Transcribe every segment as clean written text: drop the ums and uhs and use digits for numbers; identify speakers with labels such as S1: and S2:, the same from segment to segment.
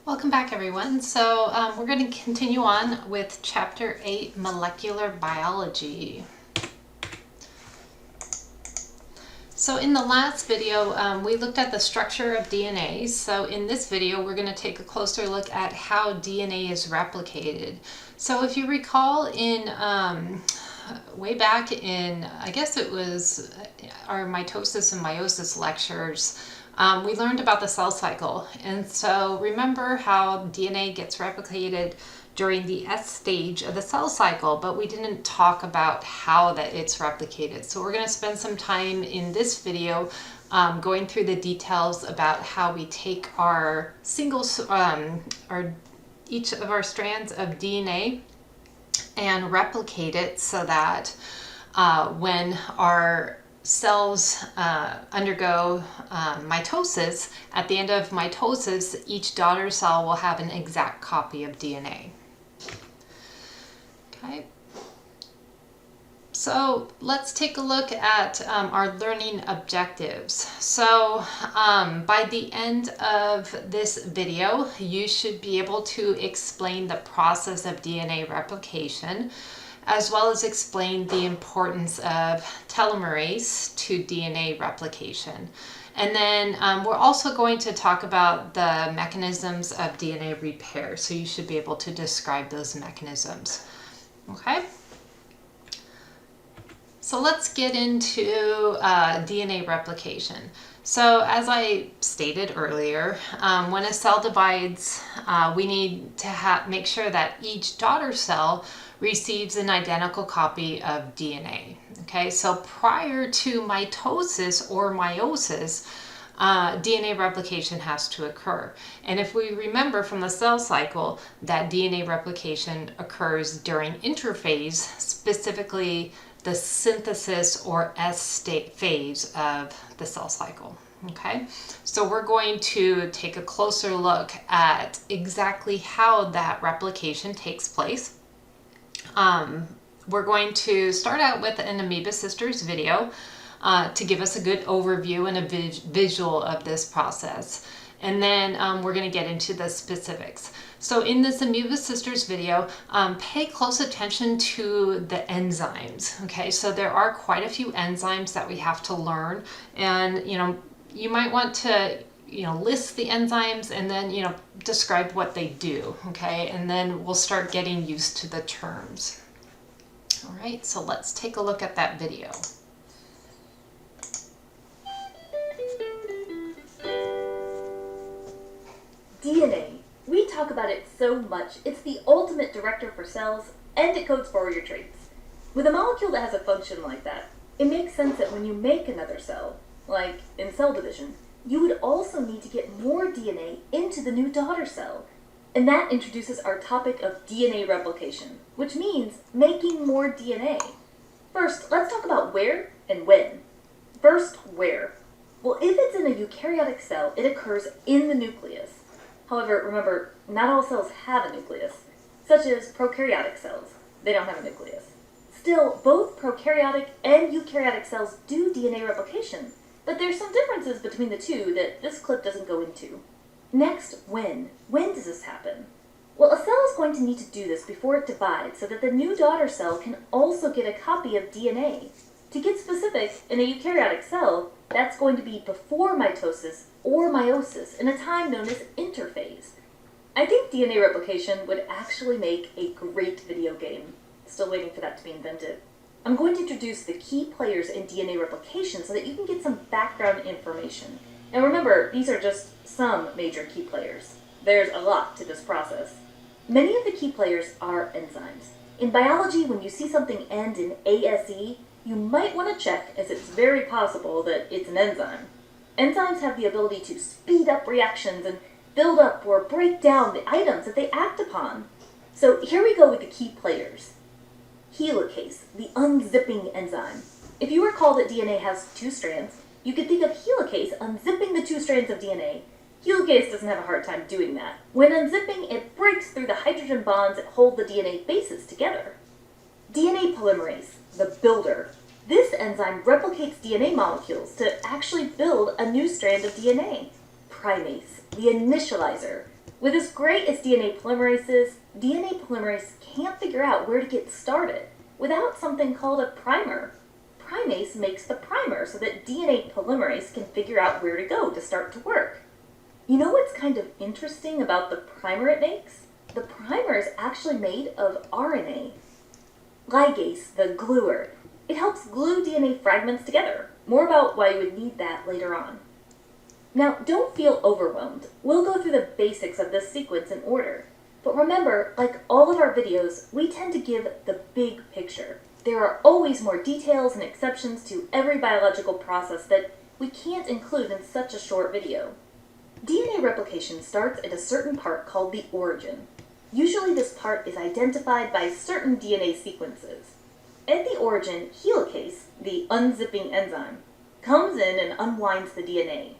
S1: Welcome back, everyone. So we're going to continue on with Chapter 8, Molecular Biology. So in the last video, we looked at the structure of DNA. So in this video, we're going to take a closer look at how DNA is replicated. So if you recall in way back in, I guess it was our mitosis and meiosis lectures, we learned about the cell cycle. And so remember how DNA gets replicated during the S stage of the cell cycle, but we didn't talk about how that it's replicated. So we're going to spend some time in this video going through the details about how we take our each of our strands of DNA and replicate it so that when our cells undergo mitosis, at the end of mitosis, each daughter cell will have an exact copy of DNA. Okay. So let's take a look at our learning objectives. So by the end of this video, you should be able to explain the process of DNA replication, as well as explain the importance of telomerase to DNA replication. And then we're also going to talk about the mechanisms of DNA repair, so you should be able to describe those mechanisms. Okay? So let's get into DNA replication. So as I stated earlier, when a cell divides, we need to make sure that each daughter cell receives an identical copy of DNA. Okay, so prior to mitosis or meiosis, DNA replication has to occur. And if we remember from the cell cycle that DNA replication occurs during interphase, specifically the synthesis or S state phase of the cell cycle. Okay, so we're going to take a closer look at exactly how that replication takes place. We're going to start out with an Amoeba Sisters video to give us a good overview and a visual of this process. And then we're going to get into the specifics. So in this Amoeba Sisters video, pay close attention to the enzymes. Okay, so there are quite a few enzymes that we have to learn, and you might want to list the enzymes and then describe what they do. Okay, and then we'll start getting used to the terms. All right, so let's take a look at that video.
S2: DNA. We talk about it so much. It's the ultimate director for cells, and it codes for your traits. With a molecule that has a function like that, it makes sense that when you make another cell, like in cell division, you would also need to get more DNA into the new daughter cell. And that introduces our topic of DNA replication, which means making more DNA. First, let's talk about where and when. First, where. Well, if it's in a eukaryotic cell, it occurs in the nucleus. However, remember, not all cells have a nucleus, such as prokaryotic cells. They don't have a nucleus. Still, both prokaryotic and eukaryotic cells do DNA replication, but there's some differences between the two that this clip doesn't go into. Next, when. When does this happen? Well, a cell is going to need to do this before it divides so that the new daughter cell can also get a copy of DNA. To get specific, in a eukaryotic cell, that's going to be before mitosis or meiosis in a time known as interphase. I think DNA replication would actually make a great video game. Still waiting for that to be invented. I'm going to introduce the key players in DNA replication so that you can get some background information. Now remember, these are just some major key players. There's a lot to this process. Many of the key players are enzymes. In biology, when you see something end in ASE, you might want to check, as it's very possible that it's an enzyme. Enzymes have the ability to speed up reactions and build up or break down the items that they act upon. So here we go with the key players. Helicase, the unzipping enzyme. If you recall that DNA has two strands, you could think of helicase unzipping the two strands of DNA. Helicase doesn't have a hard time doing that. When unzipping, it breaks through the hydrogen bonds that hold the DNA bases together. DNA polymerase, the builder. This enzyme replicates DNA molecules to actually build a new strand of DNA. primase, the initializer. With as great as DNA polymerase is, DNA polymerase can't figure out where to get started without something called a primer. Primase makes the primer so that DNA polymerase can figure out where to go to start to work. You know what's kind of interesting about the primer it makes? The primer is actually made of RNA. Ligase, the gluer. It helps glue DNA fragments together. More about why you would need that later on. Now, don't feel overwhelmed. We'll go through the basics of this sequence in order. But remember, like all of our videos, we tend to give the big picture. There are always more details and exceptions to every biological process that we can't include in such a short video. DNA replication starts at a certain part called the origin. Usually this part is identified by certain DNA sequences. At the origin, helicase, the unzipping enzyme, comes in and unwinds the DNA.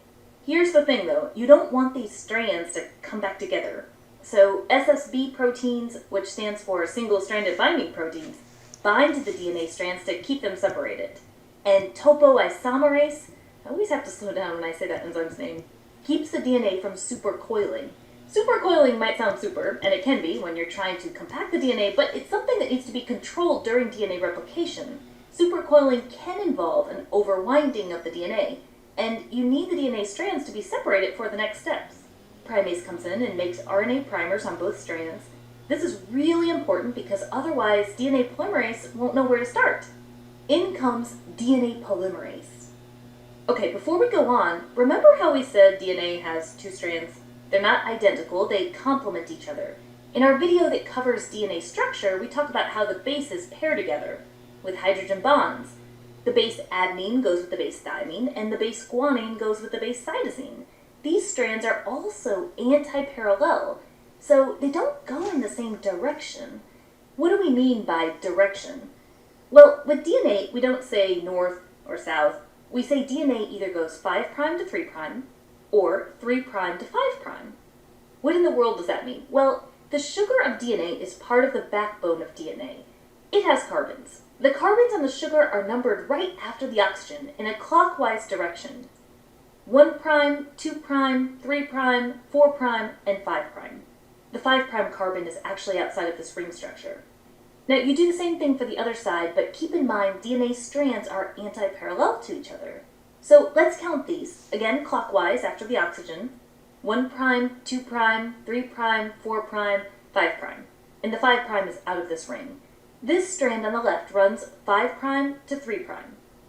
S2: Here's the thing though, you don't want these strands to come back together. So SSB proteins, which stands for single-stranded binding proteins, bind to the DNA strands to keep them separated. And topoisomerase, I always have to slow down when I say that enzyme's name, keeps the DNA from supercoiling. Supercoiling might sound super, and it can be when you're trying to compact the DNA, but it's something that needs to be controlled during DNA replication. Supercoiling can involve an overwinding of the DNA, and you need the DNA strands to be separated for the next steps. Primase comes in and makes RNA primers on both strands. This is really important because otherwise DNA polymerase won't know where to start. In comes DNA polymerase. Okay, before we go on, remember how we said DNA has two strands? They're not identical, they complement each other. In our video that covers DNA structure, we talk about how the bases pair together with hydrogen bonds. The base adenine goes with the base thymine, and the base guanine goes with the base cytosine. These strands are also anti-parallel, so they don't go in the same direction. What do we mean by direction? Well, with DNA, we don't say north or south. We say DNA either goes 5' to 3', or 3' to 5'. What in the world does that mean? Well, the sugar of DNA is part of the backbone of DNA. It has carbons. The carbons on the sugar are numbered right after the oxygen in a clockwise direction. 1', 2', 3', 4', and 5'. The 5' carbon is actually outside of this ring structure. Now, you do the same thing for the other side, but keep in mind DNA strands are anti-parallel to each other. So let's count these, again clockwise after the oxygen. 1', 2', 3', 4', 5'. And the 5' is out of this ring. This strand on the left runs 5' to 3'.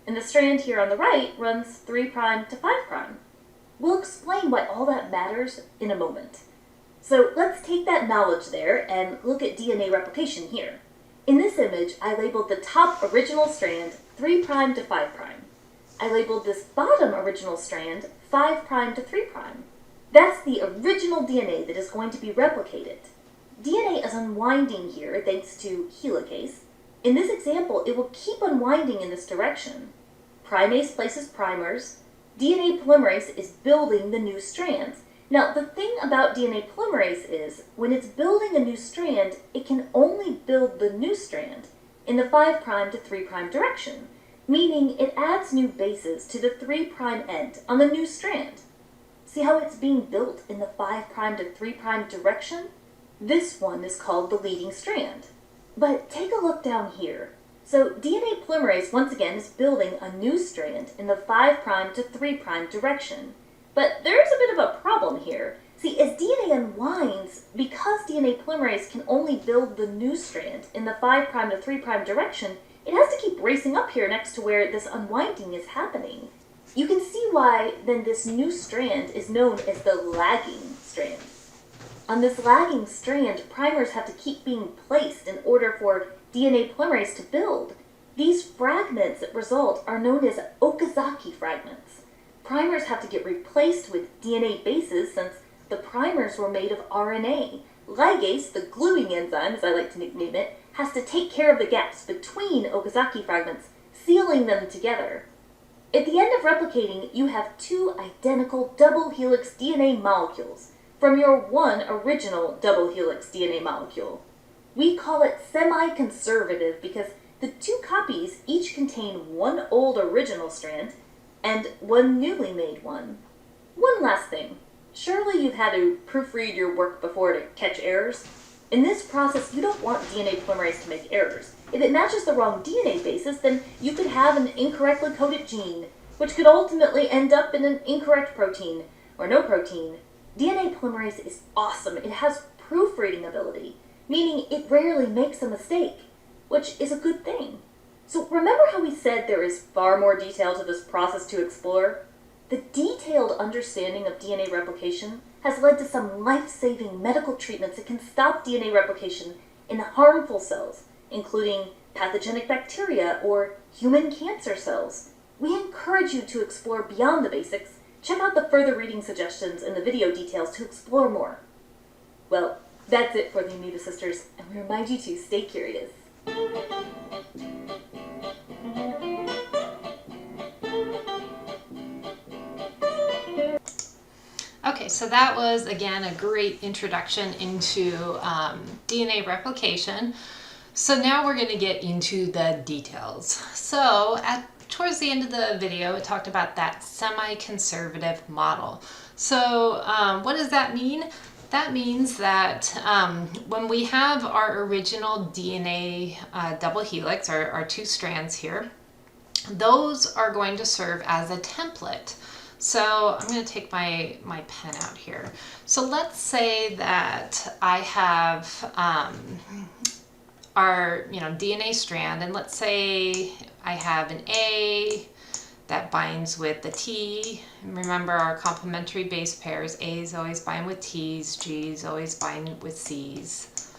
S2: And the strand here on the right runs 3' to 5'. We'll explain why all that matters in a moment. So let's take that knowledge there and look at DNA replication here. In this image, I labeled the top original strand 3' to 5'. I labeled this bottom original strand 5' to 3'. That's the original DNA that is going to be replicated. DNA is unwinding here thanks to helicase. In this example, it will keep unwinding in this direction. Primase places primers. DNA polymerase is building the new strands. Now, the thing about DNA polymerase is, when it's building a new strand, it can only build the new strand in the 5' to 3' direction, meaning it adds new bases to the 3' end on the new strand. See how it's being built in the 5' to 3' direction? This one is called the leading strand. But take a look down here. So DNA polymerase once again is building a new strand in the 5' to 3' direction. But there's a bit of a problem here. See, as DNA unwinds, because DNA polymerase can only build the new strand in the 5' to 3' direction, it has to keep racing up here next to where this unwinding is happening. You can see why then this new strand is known as the lagging strand. On this lagging strand, primers have to keep being placed in order for DNA polymerase to build. These fragments that result are known as Okazaki fragments. Primers have to get replaced with DNA bases since the primers were made of RNA. Ligase, the gluing enzyme, as I like to nickname it, has to take care of the gaps between Okazaki fragments, sealing them together. At the end of replicating, you have two identical double helix DNA molecules from your one original double helix DNA molecule. We call it semi-conservative because the two copies each contain one old original strand and one newly made one. One last thing. Surely you've had to proofread your work before to catch errors? In this process, you don't want DNA polymerase to make errors. If it matches the wrong DNA basis, then you could have an incorrectly coded gene, which could ultimately end up in an incorrect protein, or no protein. DNA polymerase is awesome. It has proofreading ability, meaning it rarely makes a mistake, which is a good thing. So remember how we said there is far more detail to this process to explore? The detailed understanding of DNA replication has led to some life-saving medical treatments that can stop DNA replication in harmful cells, including pathogenic bacteria or human cancer cells. We encourage you to explore beyond the basics. Check out the further reading suggestions in the video details to explore more. Well, that's it for the Amoeba Sisters, and we remind you to stay curious.
S1: Okay, so that was, again, a great introduction into DNA replication. So now we're going to get into the details. So towards the end of the video, it talked about that semi-conservative model. So what does that mean? That means that when we have our original DNA double helix, our two strands here, those are going to serve as a template. So I'm going to take my pen out here. So let's say that I have our DNA strand, and let's say I have an A that binds with the T. And remember our complementary base pairs, A's always bind with T's, G's always bind with C's.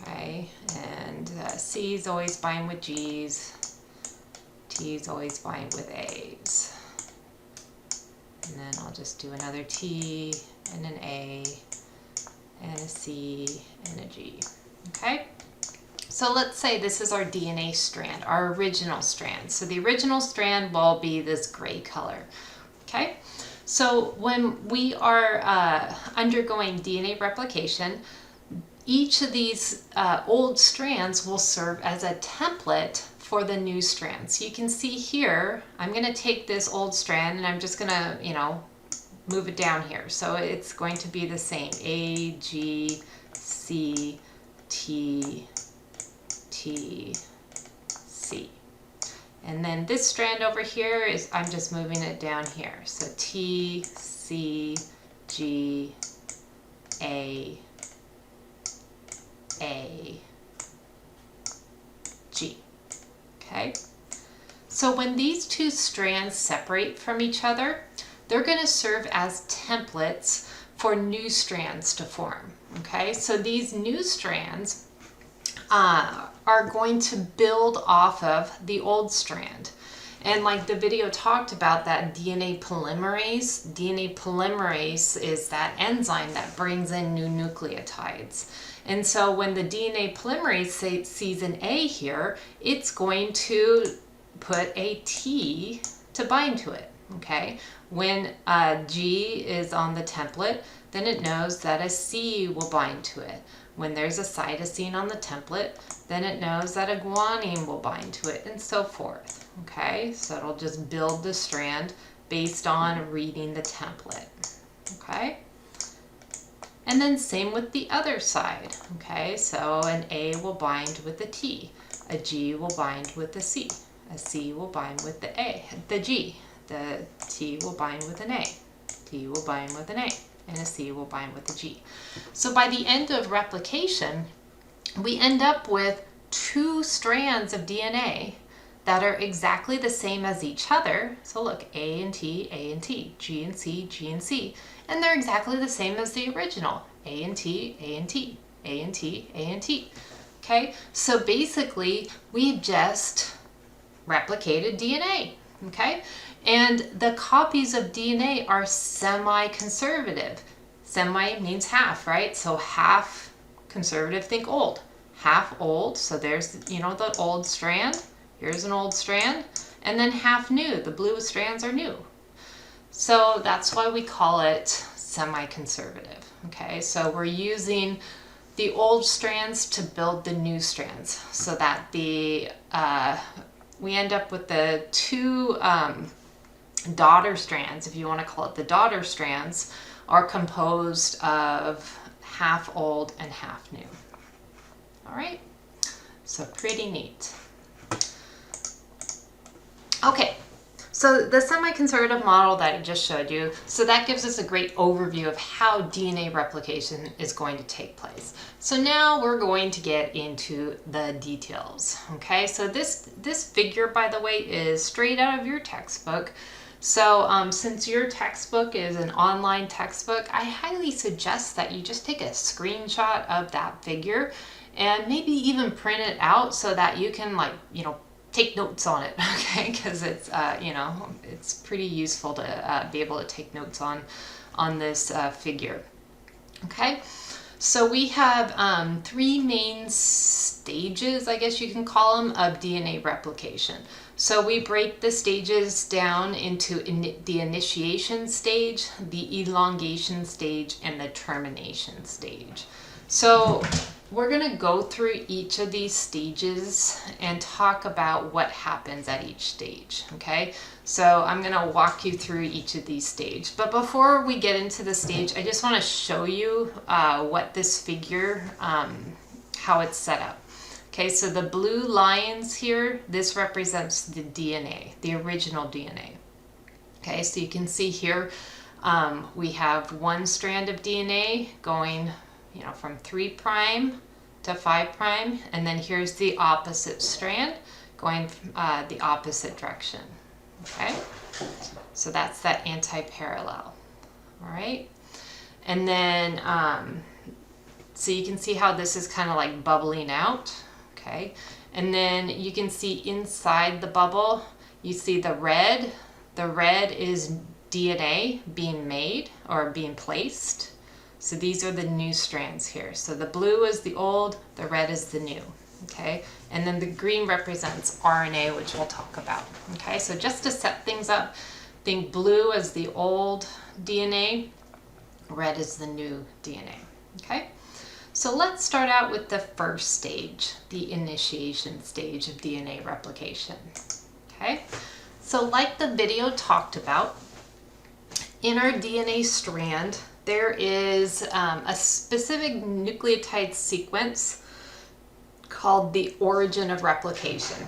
S1: Okay, and C's always bind with G's, T's always bind with A's. And then I'll just do another T and an A and a C and a G. Okay? So let's say this is our DNA strand, our original strand. So the original strand will be this gray color. Okay? So when we are undergoing DNA replication, each of these old strands will serve as a template for the new strand. So you can see here, I'm going to take this old strand and I'm just going to, move it down here. So it's going to be the same, A, G, C, T, T, C. And then this strand over here is, I'm just moving it down here. So T, C, G, A, G. Okay, so when these two strands separate from each other, they're going to serve as templates for new strands to form. Okay, so these new strands are going to build off of the old strand. And like the video talked about, that DNA polymerase is that enzyme that brings in new nucleotides. And so when the DNA polymerase sees an A here, it's going to put a T to bind to it, okay? When a G is on the template, then it knows that a C will bind to it. When there's a cytosine on the template, then it knows that a guanine will bind to it, and so forth, okay? So it'll just build the strand based on reading the template, okay? And then same with the other side, okay? So an A will bind with a T, a G will bind with the C, a C will bind with the G, the T will bind with an A, T will bind with an A, and a C will bind with a G. So by the end of replication, we end up with two strands of DNA that are exactly the same as each other. So look, A and T, G and C, G and C. And they're exactly the same as the original, A and T, A and T, A and T, A and T. Okay, so basically we've just replicated DNA, okay? And the copies of DNA are semi-conservative. Semi means half, right? So half conservative, think old. Half old, so there's, the old strand. Here's an old strand. And then half new, the blue strands are new. So that's why we call it semi-conservative, okay? So we're using the old strands to build the new strands so that we end up with the two daughter strands, if you want to call it the daughter strands, are composed of half old and half new. All right, so pretty neat. Okay, so the semi-conservative model that I just showed you, so that gives us a great overview of how DNA replication is going to take place. So now we're going to get into the details. Okay, so this figure, by the way, is straight out of your textbook. So since your textbook is an online textbook, I highly suggest that you just take a screenshot of that figure and maybe even print it out so that you can, like, take notes on it, okay? Because it's, it's pretty useful to be able to take notes on this figure, okay? So we have 3 main stages, I guess you can call them, of DNA replication. So we break the stages down into the initiation stage, the elongation stage, and the termination stage. So we're going to go through each of these stages and talk about what happens at each stage, okay? So I'm going to walk you through each of these stages. But before we get into the stage, I just want to show you what this figure, how it's set up. Okay, so the blue lines here, this represents the DNA, the original DNA. Okay, so you can see here we have one strand of DNA going, from 3' to 5', and then here's the opposite strand going the opposite direction. Okay, so that's that anti-parallel. All right, and then so you can see how this is kind of like bubbling out. Okay, and then you can see inside the bubble, you see the red. The red is DNA being made or being placed. So these are the new strands here. So the blue is the old, the red is the new. Okay, and then the green represents RNA, which we'll talk about. Okay, so just to set things up, think blue as the old DNA, red is the new DNA. Okay, so let's start out with the first stage, the initiation stage of DNA replication. Okay, so like the video talked about, in our DNA strand, there is a specific nucleotide sequence called the origin of replication.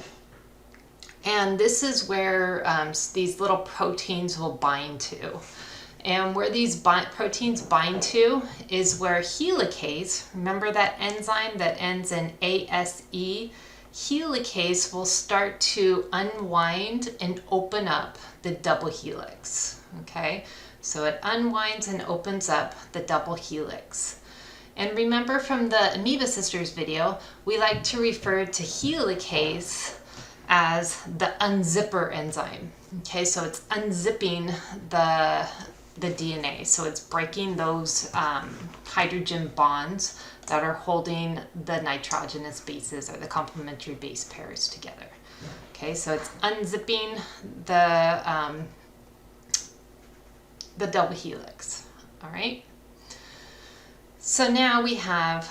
S1: And this is where these little proteins will bind to. And where these proteins bind to is where helicase, remember that enzyme that ends in ASE, helicase will start to unwind and open up the double helix, okay? So it unwinds and opens up the double helix. And remember from the Amoeba Sisters video, we like to refer to helicase as the unzipper enzyme. Okay, so it's unzipping the DNA. So it's breaking those hydrogen bonds that are holding the nitrogenous bases or the complementary base pairs together. Okay, so it's unzipping the double helix. All right. So now we have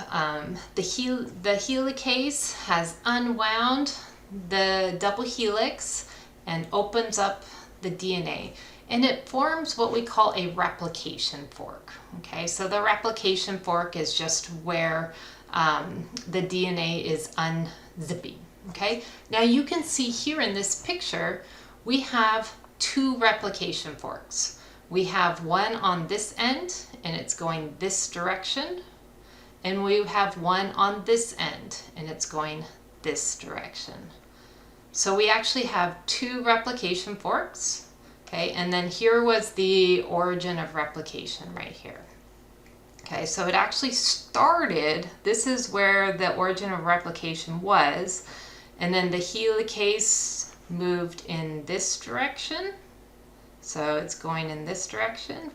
S1: the helicase has unwound the double helix and opens up the DNA, and it forms what we call a replication fork. Okay, so the replication fork is just where the DNA is unzipping. Okay, now you can see here in this picture we have 2 replication forks. We have one on this end and it's going this direction, and we have one on this end and it's going this direction. So we actually have 2 replication forks, okay, and then here was the origin of replication right here. Okay, so it actually started, this is where the origin of replication was, and then the helicase moved in this direction. So it's going in this direction,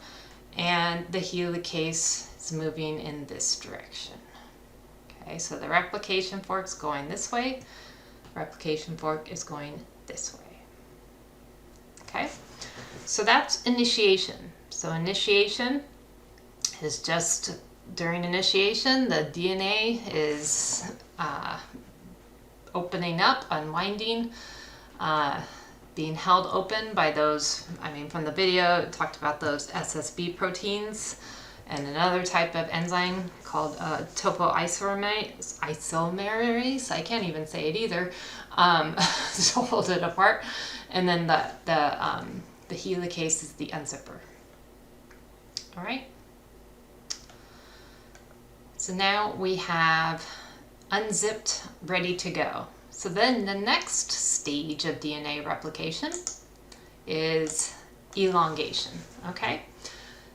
S1: and the helicase is moving in this direction. Okay, so the replication fork is going this way, replication fork is going this way. Okay, so that's initiation. So initiation is just during initiation, the DNA is opening up, unwinding, being held open by those, from the video, it talked about those SSB proteins and another type of enzyme called topoisomerase. I can't even say it either. To hold it apart. And then the helicase is the unzipper. All right. So now we have unzipped, ready to go. So then the next stage of DNA replication is elongation, okay?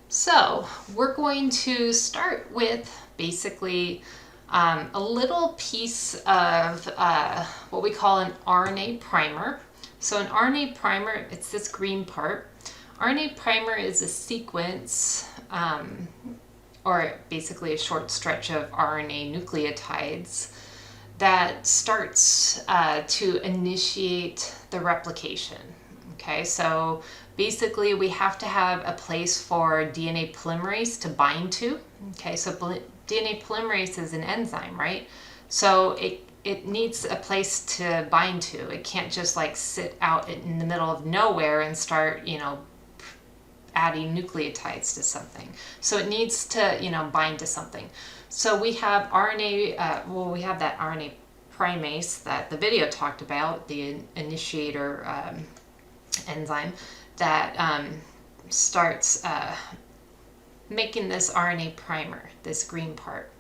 S1: So we're going to start with basically a little piece of what we call an RNA primer. So an RNA primer, it's this green part. RNA primer is a sequence or basically a short stretch of RNA nucleotides that starts to initiate the replication. Okay, so basically we have to have a place for DNA polymerase to bind to. Okay, so DNA polymerase is an enzyme, right? So it needs a place to bind to. It can't just like sit out in the middle of nowhere and start, adding nucleotides to something. So it needs to, bind to something. So we have RNA, we have that RNA primase that the video talked about, the initiator enzyme that starts making this RNA primer, this green part,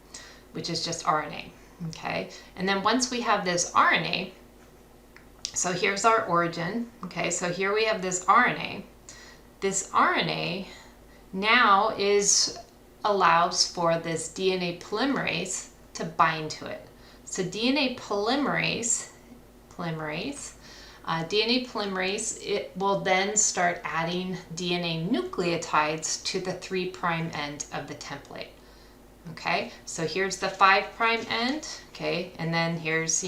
S1: which is just RNA, okay? And then once we have this RNA, so here's our origin, okay? So here we have this RNA. This RNA now allows for this DNA polymerase to bind to it. So DNA polymerase, it will then start adding DNA nucleotides to the 3' end of the template. Okay, so here's the 5' end, okay, and then here's,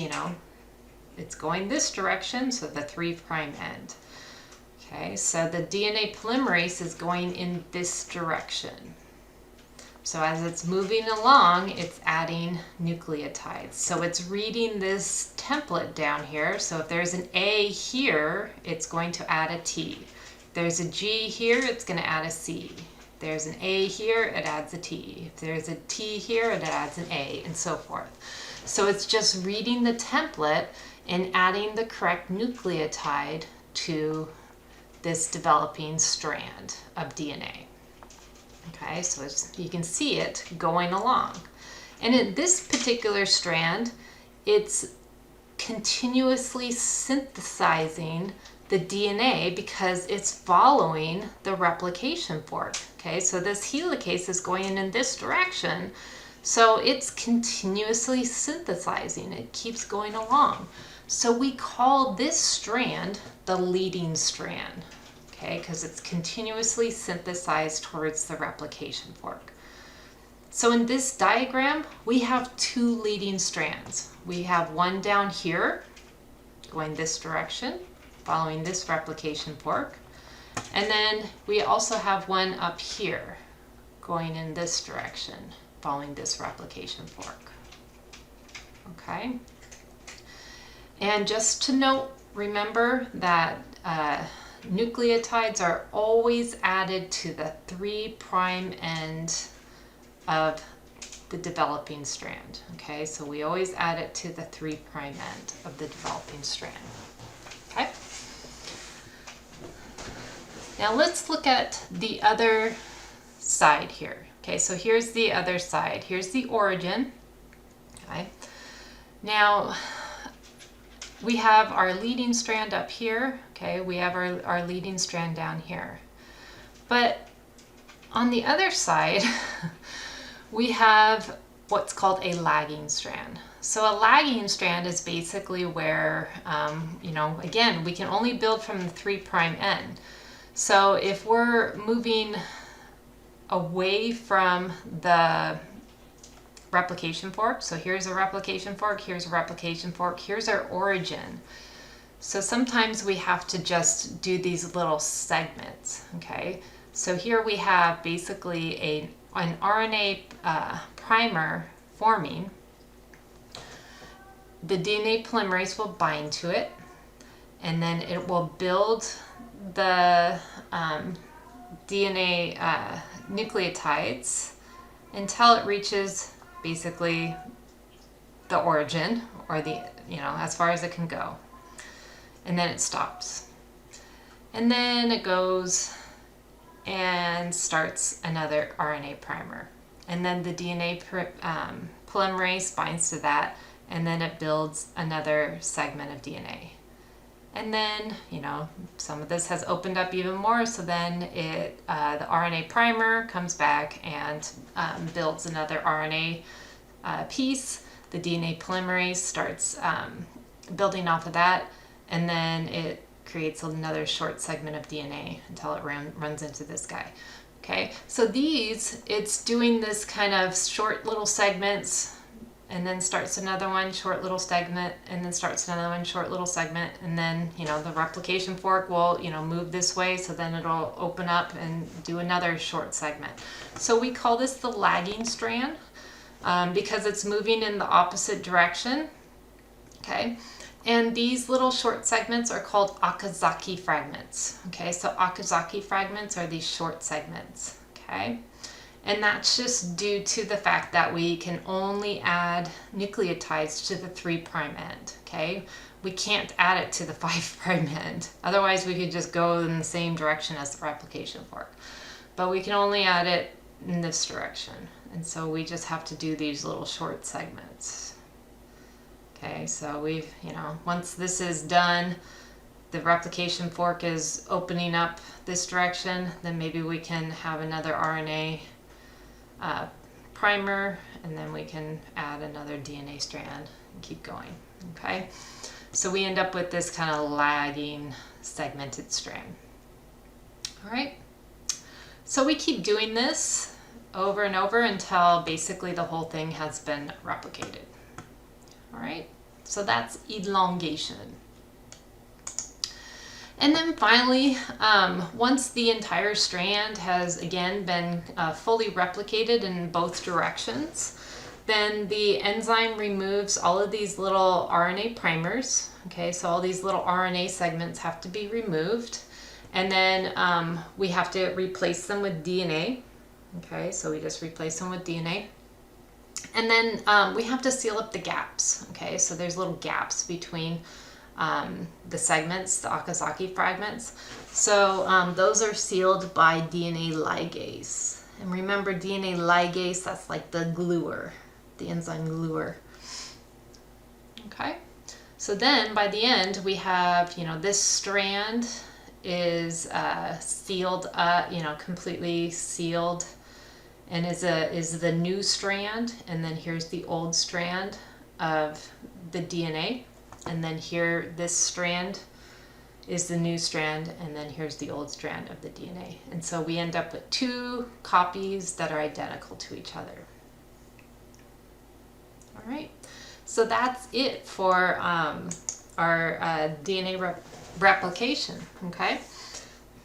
S1: it's going this direction, so the 3' end. Okay, so the DNA polymerase is going in this direction. So as it's moving along, it's adding nucleotides. So it's reading this template down here. So if there's an A here, it's going to add a T. If there's a G here, it's going to add a C. If there's an A here, it adds a T. If there's a T here, it adds an A, and so forth. So it's just reading the template and adding the correct nucleotide to this developing strand of DNA. Okay, so you can see it going along. And in this particular strand, it's continuously synthesizing the DNA because it's following the replication fork. Okay, so this helicase is going in this direction, so it's continuously synthesizing. It keeps going along. So we call this strand the leading strand. Okay, because it's continuously synthesized towards the replication fork. So in this diagram, we have 2 leading strands. We have one down here, going this direction, following this replication fork. And then we also have one up here, going in this direction, following this replication fork. Okay. And just to note, remember that nucleotides are always added to the 3' end of the developing strand. Okay, so we always add it to the 3' end of the developing strand. Okay. Now let's look at the other side here. Okay, so here's the other side. Here's the origin. Okay. Now we have our leading strand up here. Okay, we have our leading strand down here. But on the other side, we have what's called a lagging strand. So a lagging strand is basically where, again, we can only build from the 3' end. So if we're moving away from the replication fork, so here's a replication fork, here's a replication fork, here's our origin. So sometimes we have to just do these little segments, okay? So here we have basically an RNA primer forming. The DNA polymerase will bind to it, and then it will build the DNA nucleotides until it reaches basically the origin, or the, as far as it can go. And then it stops. And then it goes and starts another RNA primer. And then the DNA polymerase binds to that, and then it builds another segment of DNA. And then, some of this has opened up even more, so then the RNA primer comes back and builds another RNA piece. The DNA polymerase starts building off of that, and then it creates another short segment of DNA until it runs into this guy. Okay, so it's doing this kind of short little segments, and then starts another one, short little segment, and then starts another one, short little segment, and then, the replication fork will, move this way, so then it'll open up and do another short segment. So we call this the lagging strand, because it's moving in the opposite direction, okay? And these little short segments are called Okazaki fragments, okay? So Okazaki fragments are these short segments, okay? And that's just due to the fact that we can only add nucleotides to the 3' end, okay? We can't add it to the 5' end. Otherwise, we could just go in the same direction as the replication fork. But we can only add it in this direction. And so we just have to do these little short segments. Okay, so we've, once this is done, the replication fork is opening up this direction, then maybe we can have another RNA primer, and then we can add another DNA strand and keep going, okay? So we end up with this kind of lagging segmented strand. All right, so we keep doing this over and over until basically the whole thing has been replicated. All right, so that's elongation. And then finally, once the entire strand has again been fully replicated in both directions, then the enzyme removes all of these little RNA primers. Okay, so all these little RNA segments have to be removed, and then we have to replace them with DNA. Okay, so we just replace them with DNA. And then we have to seal up the gaps. Okay, so there's little gaps between the segments, the Okazaki fragments. So those are sealed by DNA ligase. And remember, DNA ligase, that's like the gluer, the enzyme gluer. Okay, so then by the end we have, this strand is sealed up, completely sealed, and is the new strand, and then here's the old strand of the DNA. And then here, this strand is the new strand, and then here's the old strand of the DNA. And so we end up with 2 copies that are identical to each other. All right, so that's it for our DNA replication, okay?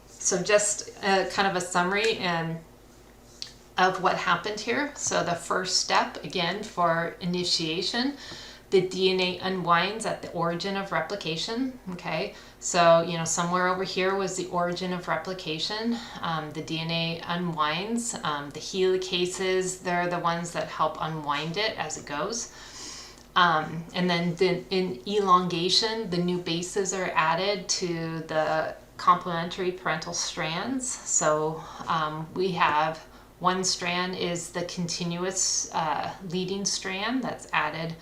S1: So just kind of a summary of what happened here. So the first step, again, for initiation, the DNA unwinds at the origin of replication, okay? So, somewhere over here was the origin of replication. The DNA unwinds. The helicases, they're the ones that help unwind it as it goes. And then in elongation, the new bases are added to the complementary parental strands. So we have one strand is the continuous leading strand that's added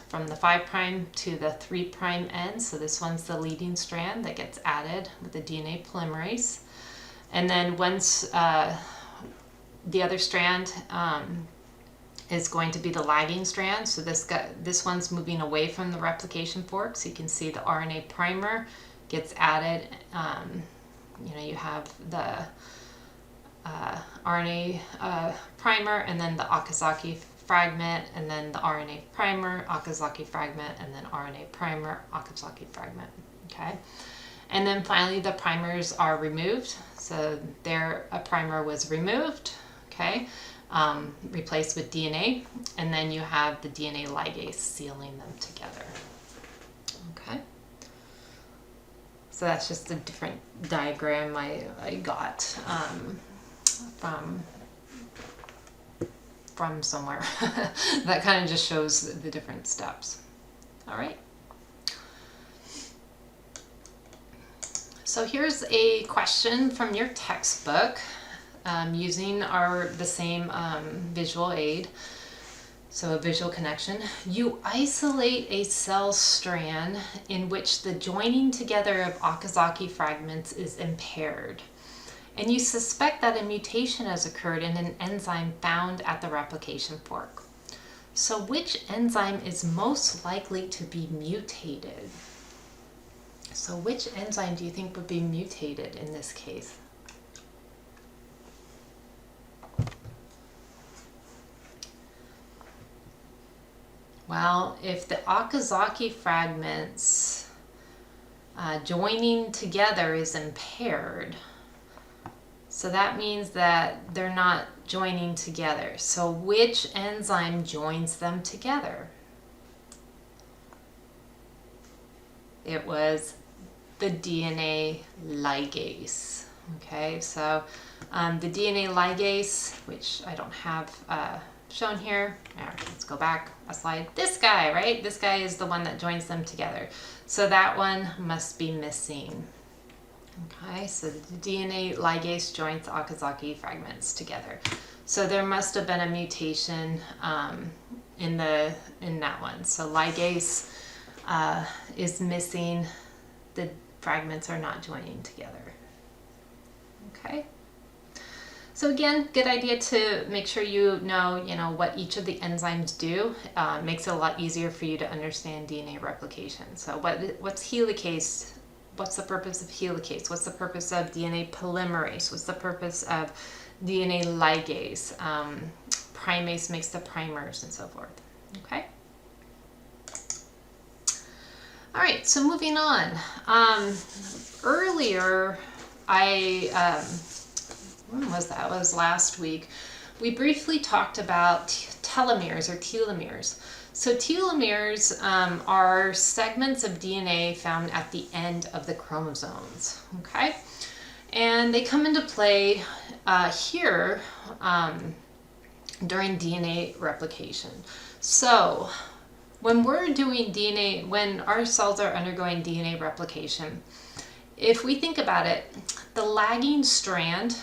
S1: from the 5' to the 3' end. So this one's the leading strand that gets added with the DNA polymerase. And then once the other strand is going to be the lagging strand. So this one's moving away from the replication fork. So you can see the RNA primer gets added. You have the RNA primer, and then the Okazaki fragment, and then the RNA primer, Okazaki fragment, and then RNA primer, Okazaki fragment, okay? And then finally the primers are removed. So there, a primer was removed, okay, replaced with DNA, and then you have the DNA ligase sealing them together, okay? So that's just a different diagram I got from somewhere. That kind of just shows the different steps. All right. So here's a question from your textbook using the same visual aid. So a visual connection. You isolate a cell strand in which the joining together of Okazaki fragments is impaired. And you suspect that a mutation has occurred in an enzyme found at the replication fork. So which enzyme is most likely to be mutated? So which enzyme do you think would be mutated in this case? Well, if the Okazaki fragments joining together is impaired, so that means that they're not joining together. So which enzyme joins them together? It was the DNA ligase. Okay, so the DNA ligase, which I don't have shown here. Let's go back a slide. This guy, right? This guy is the one that joins them together. So that one must be missing. Okay, so the DNA ligase joins the Okazaki fragments together. So there must have been a mutation in that one. So ligase is missing. The fragments are not joining together. Okay. So again, good idea to make sure you know what each of the enzymes do. Makes it a lot easier for you to understand DNA replication. So what's helicase? What's the purpose of helicase? What's the purpose of DNA polymerase? What's the purpose of DNA ligase? Primase makes the primers and so forth. Okay. All right, so moving on. Earlier, when was that? It was last week. We briefly talked about telomeres or telomeres. So telomeres are segments of DNA found at the end of the chromosomes, okay? And they come into play here during DNA replication. So when we're doing DNA, when our cells are undergoing DNA replication, if we think about it, the lagging strand,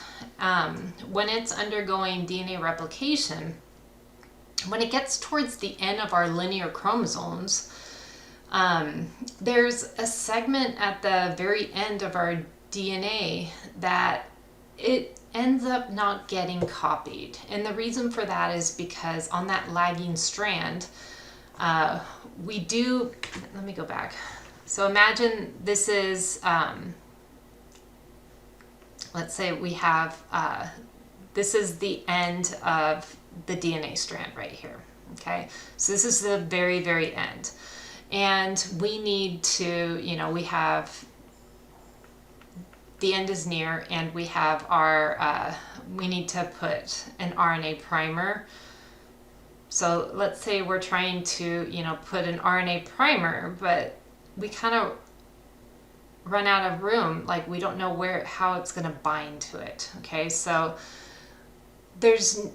S1: when it's undergoing DNA replication, when it gets towards the end of our linear chromosomes, there's a segment at the very end of our DNA that it ends up not getting copied. And the reason for that is because on that lagging strand, we do, let me go back. So imagine this is, let's say we have, this is the end of the DNA strand right here, okay? So this is the very, very end. And we need to, we have, the end is near, and we have our, we need to put an RNA primer. So let's say we're trying to, put an RNA primer, but we kind of run out of room, like we don't know how it's going to bind to it, okay? So there's,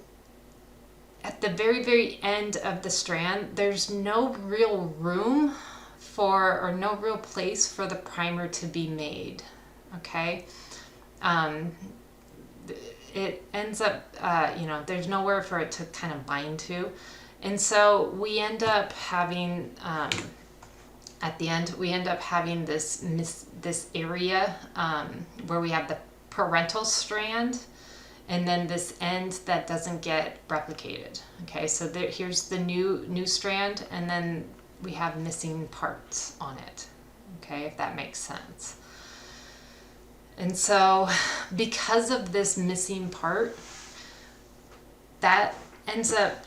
S1: at the very, very end of the strand, there's no real room for, or no real place for the primer to be made, okay? It ends up, there's nowhere for it to kind of bind to. And so we end up having, at the end, we end up having this area where we have the parental strand, and then this end that doesn't get replicated. Okay, so here's the new strand, and then we have missing parts on it. Okay, if that makes sense. And so because of this missing part, that ends up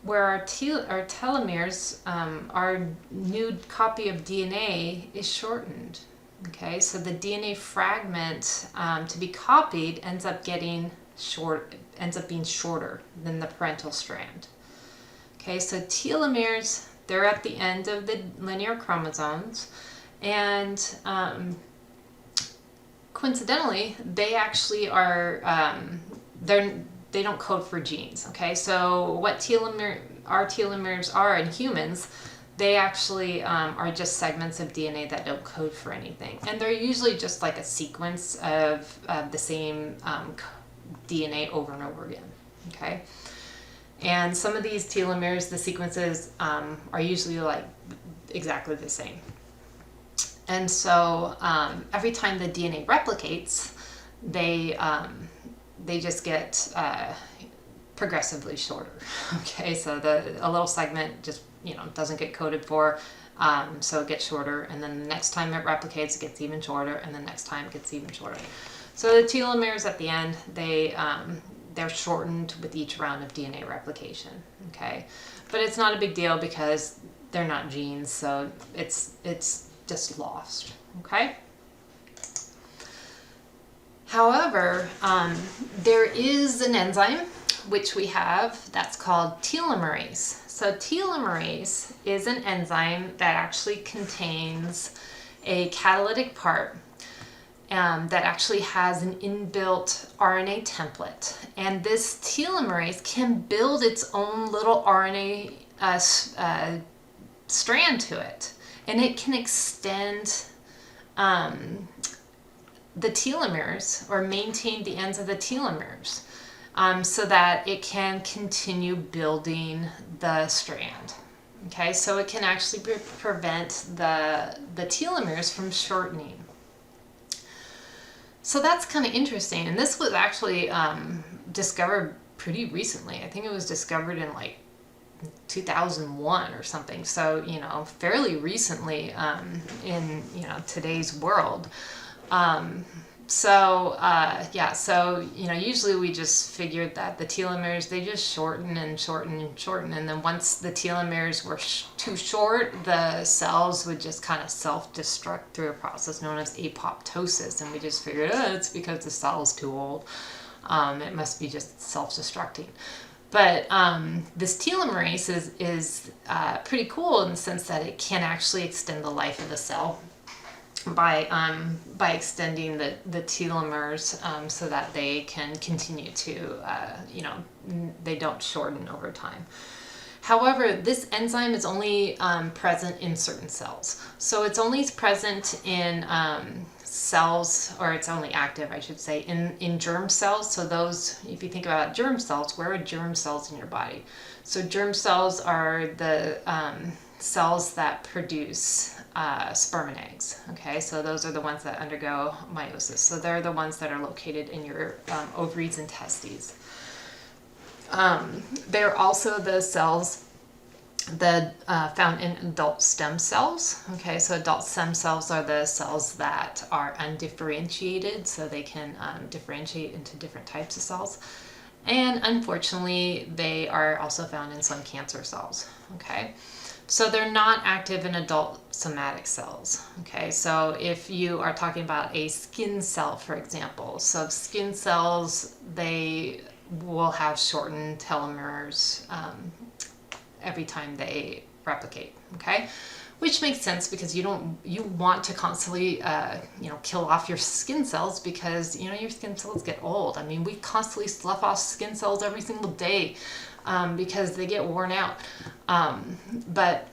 S1: where our telomeres, our new copy of DNA is shortened. Okay, so the DNA fragment to be copied ends up being shorter than the parental strand. Okay, so telomeres, they're at the end of the linear chromosomes, And coincidentally, they actually are, they don't code for genes. Okay, so what our telomeres are in humans, they actually are just segments of DNA that don't code for anything. And they're usually just like a sequence of the same DNA over and over again. Okay. And some of these telomeres, the sequences are usually like exactly the same. And so every time the DNA replicates, they just get progressively shorter. Okay, so a little segment just doesn't get coded for, so it gets shorter, and then the next time it replicates, it gets even shorter, and the next time it gets even shorter. So the telomeres at the end, they're shortened with each round of DNA replication. Okay, but it's not a big deal because they're not genes, so it's just lost. Okay. However, there is an enzyme which we have that's called telomerase. So telomerase is an enzyme that actually contains a catalytic part that actually has an inbuilt RNA template. And this telomerase can build its own little RNA strand to it. And it can extend the telomeres, or maintain the ends of the telomeres, so that it can continue building the strand. Okay, so it can actually prevent the telomeres from shortening. So that's kind of interesting. And this was actually discovered pretty recently. I think it was discovered in like 2001 or something. So, fairly recently in, today's world. So usually we just figured that the telomeres, they just shorten and shorten and shorten. And then once the telomeres were too short, the cells would just kind of self-destruct through a process known as apoptosis. And we just figured, it's because the cell's too old. It must be just self-destructing. But this telomerase is pretty cool in the sense that it can actually extend the life of the cell by extending the telomeres so that they can continue to, they don't shorten over time. However, this enzyme is only present in certain cells. So it's only present in cells, or it's only active, I should say, in germ cells. So those, if you think about germ cells, where are germ cells in your body? So germ cells are the cells that produce sperm and eggs. Okay, so those are the ones that undergo meiosis. So they're the ones that are located in your ovaries and testes. They're also the cells found in adult stem cells. Okay, so adult stem cells are the cells that are undifferentiated, so they can differentiate into different types of cells. And unfortunately, they are also found in some cancer cells. Okay, so they're not active in adult somatic cells. Okay, so if you are talking about a skin cell, for example, so skin cells, they will have shortened telomeres every time they replicate. Okay, which makes sense because you want to constantly kill off your skin cells because your skin cells get old. I mean, we constantly slough off skin cells every single day because they get worn out. But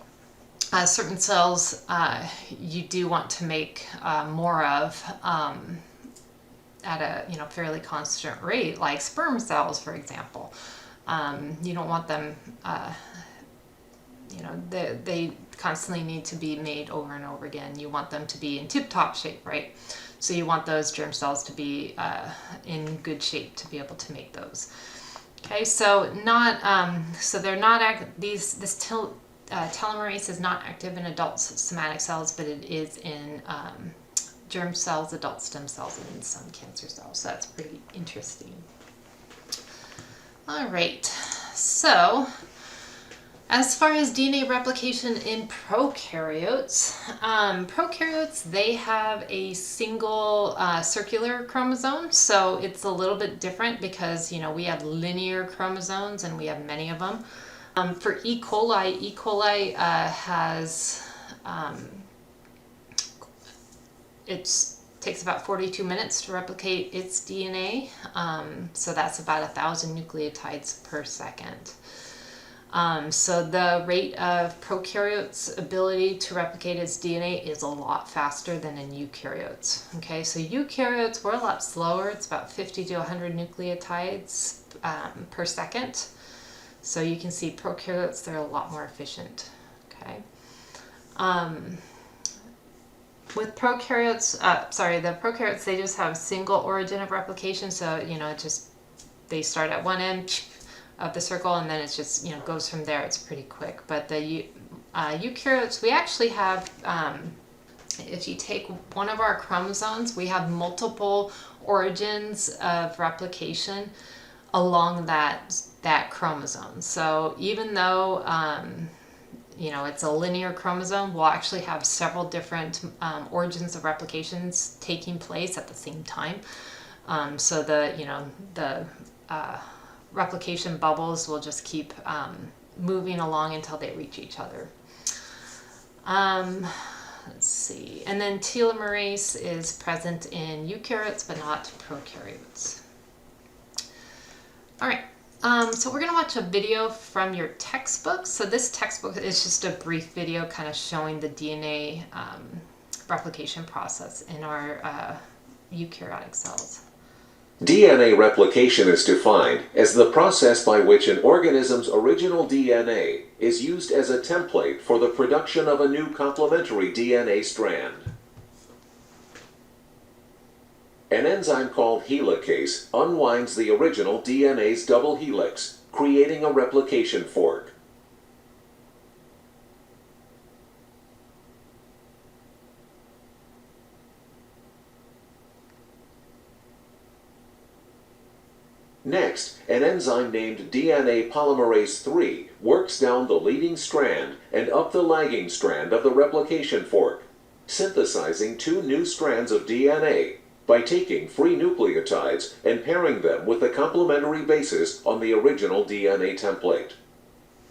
S1: certain cells you do want to make more of at a fairly constant rate, like sperm cells, for example. You don't want them. They constantly need to be made over and over again. You want them to be in tip-top shape, right? So you want those germ cells to be in good shape to be able to make those. Okay, so they're not telomerase is not active in adult somatic cells, but it is in germ cells, adult stem cells, and in some cancer cells. So that's pretty interesting. All right, so as far as DNA replication in prokaryotes, they have a single circular chromosome, so it's a little bit different because we have linear chromosomes and we have many of them. For E. coli has it takes about 42 minutes to replicate its DNA. So that's about 1,000 nucleotides per second. So the rate of prokaryotes' ability to replicate its DNA is a lot faster than in eukaryotes. Okay, so eukaryotes were a lot slower. It's about 50 to 100 nucleotides per second. So you can see prokaryotes, they're a lot more efficient. Okay. With prokaryotes, the prokaryotes, they just have single origin of replication. So, they start at one end of the circle and then it's just, goes from there. It's pretty quick. But the eukaryotes, we actually have, if you take one of our chromosomes, we have multiple origins of replication along that chromosome. So even though it's a linear chromosome, we'll actually have several different origins of replications taking place at the same time. So the replication bubbles will just keep moving along until they reach each other. Let's see. And then telomerase is present in eukaryotes but not prokaryotes. All right. So we're going to watch a video from your textbook. So this textbook is just a brief video kind of showing the DNA replication process in our eukaryotic cells.
S3: DNA replication is defined as the process by which an organism's original DNA is used as a template for the production of a new complementary DNA strand. An enzyme called helicase unwinds the original DNA's double helix, creating a replication fork. Next, an enzyme named DNA polymerase III works down the leading strand and up the lagging strand of the replication fork, synthesizing two new strands of DNA by taking free nucleotides and pairing them with the complementary bases on the original DNA template.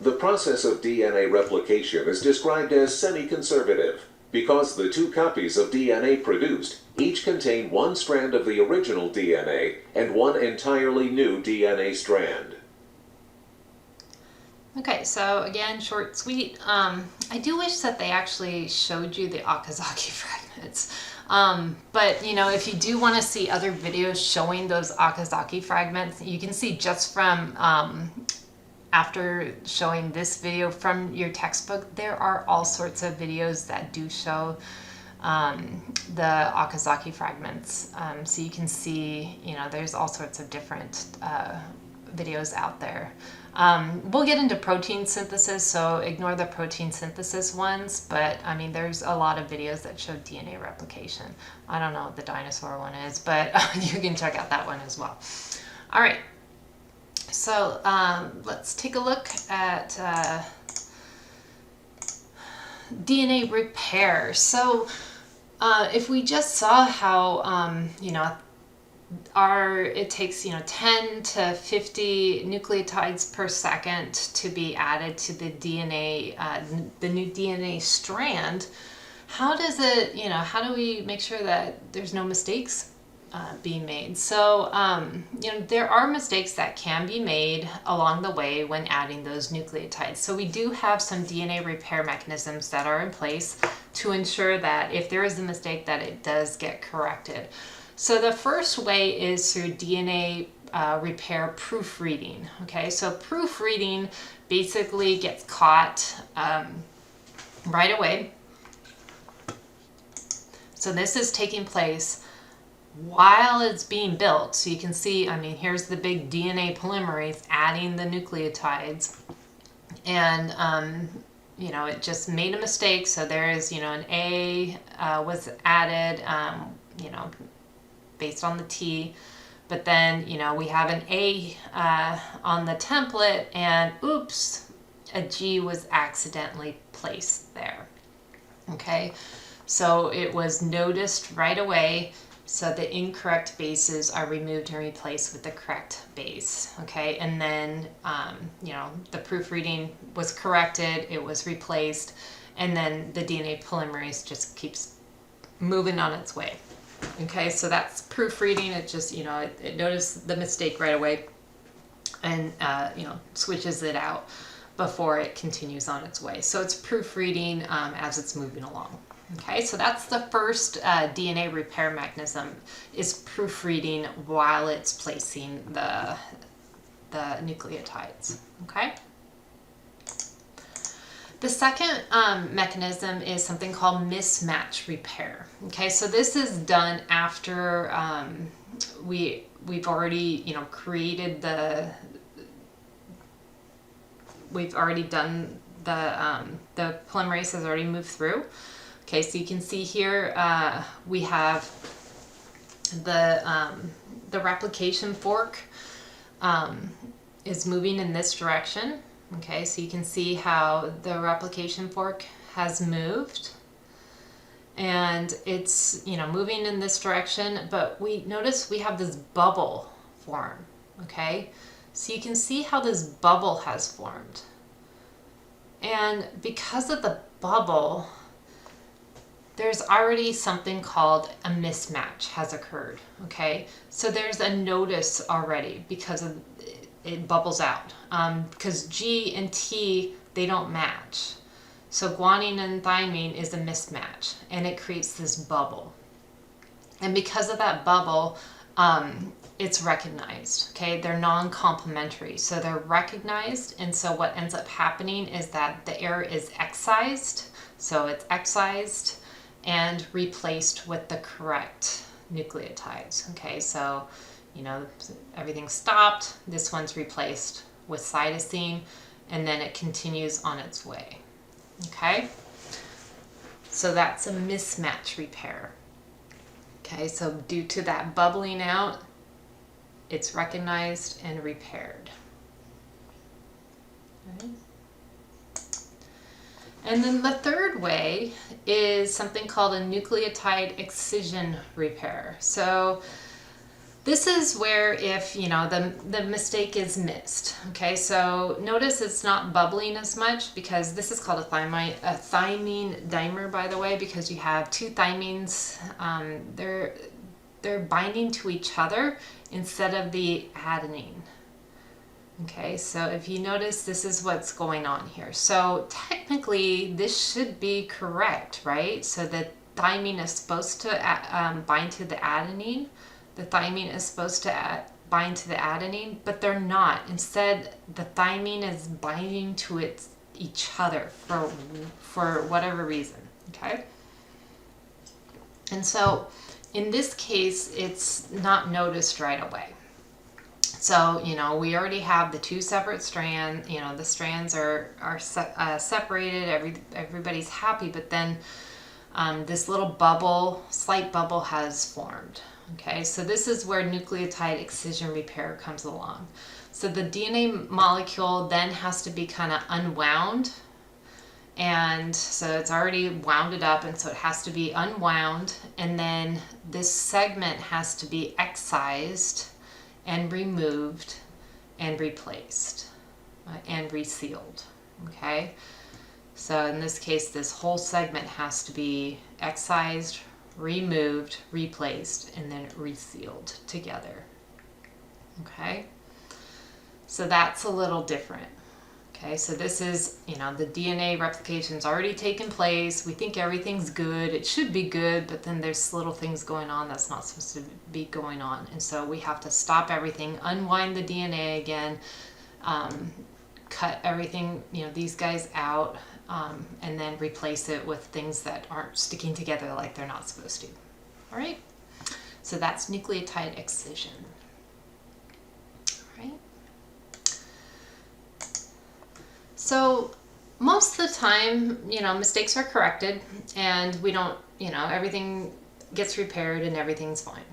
S3: The process of DNA replication is described as semi-conservative because the two copies of DNA produced each contain one strand of the original DNA and one entirely new DNA strand.
S1: Okay, so again, short, sweet. I do wish that they actually showed you the Okazaki fragments. But, if you do want to see other videos showing those Okazaki fragments, you can see just from after showing this video from your textbook, there are all sorts of videos that do show the Okazaki fragments. So you can see, there's all sorts of different videos out there. We'll get into protein synthesis, so ignore the protein synthesis ones, but there's a lot of videos that show DNA replication. I don't know what the dinosaur one is, but you can check out that one as well. All right, so let's take a look at DNA repair. So if we just saw how, it takes 10 to 50 nucleotides per second to be added to the DNA, the new DNA strand. How does it, how do we make sure that there's no mistakes being made? So, there are mistakes that can be made along the way when adding those nucleotides. So we do have some DNA repair mechanisms that are in place to ensure that if there is a mistake, that it does get corrected. So the first way is through DNA repair proofreading. Okay, so proofreading basically gets caught right away. So this is taking place while it's being built. So you can see, here's the big DNA polymerase adding the nucleotides. And, it just made a mistake. So there is, an A was added, based on the T, but then, we have an A on the template and oops, a G was accidentally placed there. Okay, so it was noticed right away. So the incorrect bases are removed and replaced with the correct base. Okay, and then, the proofreading was corrected, it was replaced, and then the DNA polymerase just keeps moving on its way. Okay, so that's proofreading. It just, it noticed the mistake right away and, switches it out before it continues on its way. So it's proofreading as it's moving along. Okay, so that's the first DNA repair mechanism, is proofreading while it's placing the nucleotides. Okay. The second mechanism is something called mismatch repair. Okay, so this is done after we've already created we've already done the polymerase has already moved through. Okay, so you can see here we have the replication fork is moving in this direction. Okay, so you can see how the replication fork has moved, and it's moving in this direction, but we notice we have this bubble form. Okay, so you can see how this bubble has formed, and because of the bubble, there's already something called a mismatch has occurred. Okay, so there's a notice already because of it bubbles out, because G and T, they don't match. So guanine and thymine is a mismatch, and it creates this bubble. And because of that bubble, it's recognized. Okay, they're non-complementary, so they're recognized. And so what ends up happening is that the error is excised. So it's excised and replaced with the correct nucleotides. Okay, so everything stopped. This one's replaced with cytosine, and then it continues on its way. Okay, so that's a mismatch repair. Okay, so due to that bubbling out, it's recognized and repaired. Okay. And then the third way is something called a nucleotide excision repair. So this is where if, the mistake is missed. Okay, so notice it's not bubbling as much, because this is called a thymine dimer, by the way, because you have two thymines. They're binding to each other instead of the adenine. Okay, so if you notice, this is what's going on here. So technically, this should be correct, right? So the thymine is supposed to bind to the adenine. The thymine is supposed to bind to the adenine, but they're not. Instead, the thymine is binding to each other for whatever reason, okay? And so in this case, it's not noticed right away. So, we already have the two separate strands, the strands are separated, everybody's happy, but then this little slight bubble has formed. Okay, so this is where nucleotide excision repair comes along. So the DNA molecule then has to be kind of unwound, and so it's already wounded up, and so it has to be unwound, and then this segment has to be excised and removed and replaced and resealed. Okay, so in this case, this whole segment has to be excised, removed, replaced, and then resealed together. Okay, so that's a little different. Okay, so this is, the DNA replication's already taken place. We think everything's good. It should be good, but then there's little things going on that's not supposed to be going on. And so we have to stop everything, unwind the DNA again, cut everything, these guys out, and then replace it with things that aren't sticking together like they're not supposed to. All right, so that's nucleotide excision. All right. So most of the time, mistakes are corrected, and we don't, everything gets repaired and everything's fine.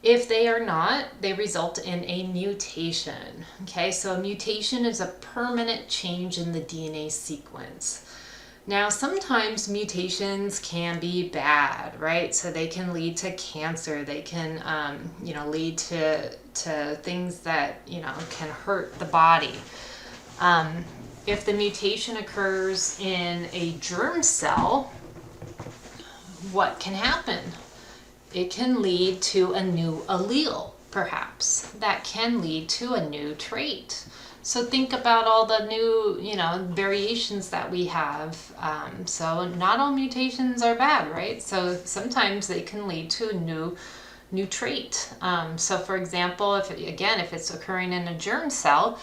S1: If they are not, they result in a mutation. Okay, so a mutation is a permanent change in the DNA sequence. Now, sometimes mutations can be bad, right? So they can lead to cancer. They can, lead to things that, can hurt the body. If the mutation occurs in a germ cell, what can happen? It can lead to a new allele, perhaps, that can lead to a new trait. So think about all the new, variations that we have. So not all mutations are bad, right? So sometimes they can lead to a new trait. So for example, if it's occurring in a germ cell,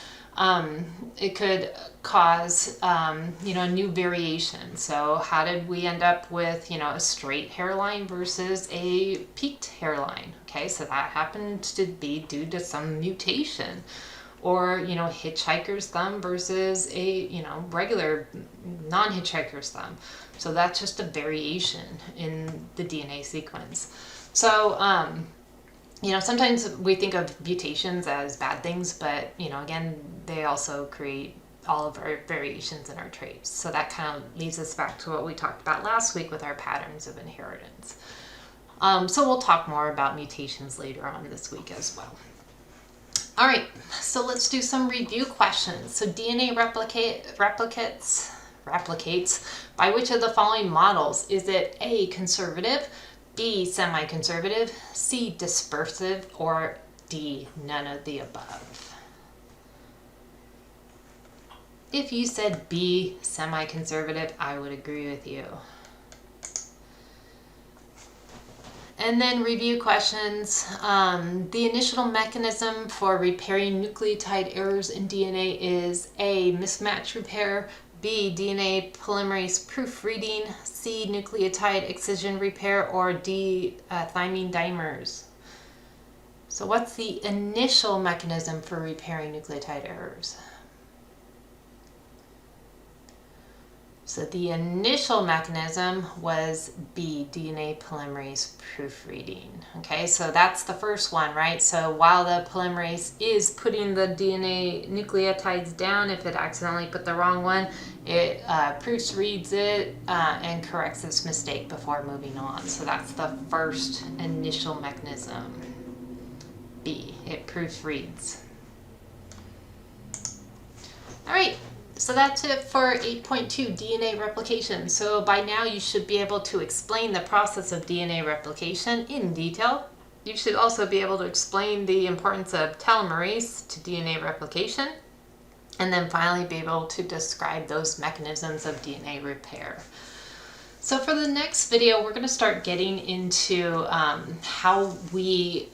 S1: it could cause, a new variation. So how did we end up with, a straight hairline versus a peaked hairline? Okay, so that happened to be due to some mutation. Or, hitchhiker's thumb versus a, regular non-hitchhiker's thumb. So that's just a variation in the DNA sequence. So, sometimes we think of mutations as bad things, but, again, they also create all of our variations in our traits. So that kind of leads us back to what we talked about last week with our patterns of inheritance. So we'll talk more about mutations later on this week as well. All right, so let's do some review questions. So DNA replicates by which of the following models? Is it A, conservative, B, semi-conservative, C, dispersive, or D, none of the above? If you said B, semi-conservative, I would agree with you. And then review questions. The initial mechanism for repairing nucleotide errors in DNA is A, mismatch repair, B, DNA polymerase proofreading, C, nucleotide excision repair, or D, thymine dimers. So what's the initial mechanism for repairing nucleotide errors? So the initial mechanism was B, DNA polymerase proofreading. Okay, so that's the first one, right? So while the polymerase is putting the DNA nucleotides down, if it accidentally put the wrong one, it proofreads it and corrects its mistake before moving on. So that's the first initial mechanism. B, it proofreads. All right. So that's it for 8.2, DNA replication. So by now you should be able to explain the process of DNA replication in detail. You should also be able to explain the importance of telomerase to DNA replication. And then finally be able to describe those mechanisms of DNA repair. So for the next video, we're going to start getting into how we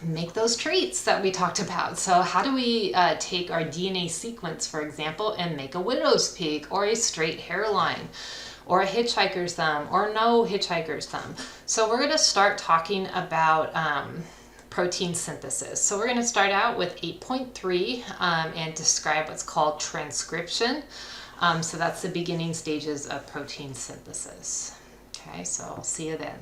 S1: make those traits that we talked about. So how do we take our DNA sequence, for example, and make a widow's peak or a straight hairline or a hitchhiker's thumb or no hitchhiker's thumb? So we're going to start talking about protein synthesis. So we're going to start out with 8.3 and describe what's called transcription. So that's the beginning stages of protein synthesis. Okay, so I'll see you then.